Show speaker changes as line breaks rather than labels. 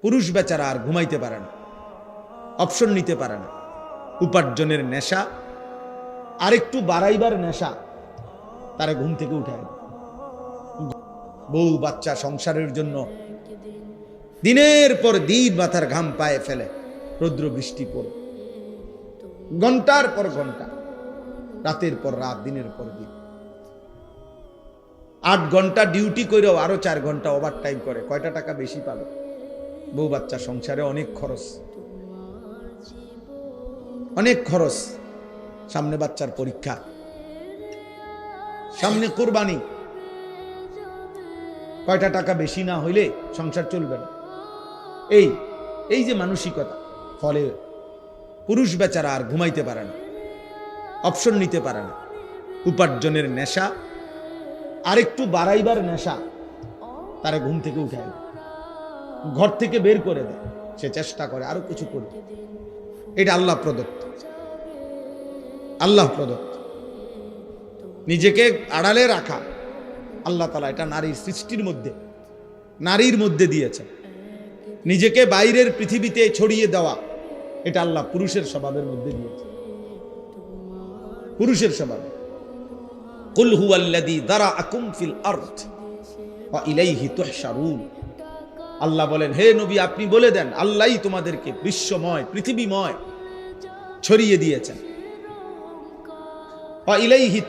পুরুষ বেচারা আর ঘুমাইতে পারে না, অপশন নিতে পারে না। উপার্জনের নেশা আর একটু বাড়াইবার নেশা তারে ঘুম থেকে উঠায়। বউ বাচ্চা সংসারের জন্য দিনের পর দিন মাথার ঘাম পায়ে ফেলে, রৌদ্র বৃষ্টি পড়ে, ঘন্টার পর ঘন্টা, রাতের পর রাত, দিনের পর দিন। 8 ঘন্টা ডিউটি করেও আরো 4 ঘন্টা ওভার টাইম করে, কয়টা টাকা বেশি পাবে? বউ বাচ্চা সংসারে অনেক খরচ, অনেক খরচ। সামনে বাচ্চার পরীক্ষা, সামনে কোরবানি, কয়টা টাকা বেশি না হইলে সংসার চলবে না। এই যে মানসিকতা, ফলে পুরুষ বেচারা আর ঘুমাইতে পারে না, অপশন নিতে পারে না। উপার্জনের নেশা আর একটু বাড়াইবার নেশা তারা ঘুম থেকে উঠায়, ঘর থেকে বের করে দেয়। সে চেষ্টা করে আরো কিছু করবে। এটা আল্লাহ প্রদত্ত, আল্লাহ প্রদত্ত। নিজেকে আড়ালে রাখা আল্লাহ তাআলা এটা নারীর সৃষ্টির মধ্যে, নারীর মধ্যে দিয়েছে। নিজেকে বাইরের পৃথিবীতে ছড়িয়ে দেওয়া এটা আল্লাহ পুরুষের স্বভাবের মধ্যে দিয়েছে, পুরুষের স্বভাবে। কুল হুয়াল্লাযী যারাআকুম ফিল আরদ ওয়া ইলাইহি তুহশারুন। আল্লাহ বলেন, হে নবী আপনি বলে দেন, আল্লাহই তোমাদেরকে বিশ্বময়, পৃথিবীময় ছড়িয়ে দিয়েছেন। ওয়া ইলাইহি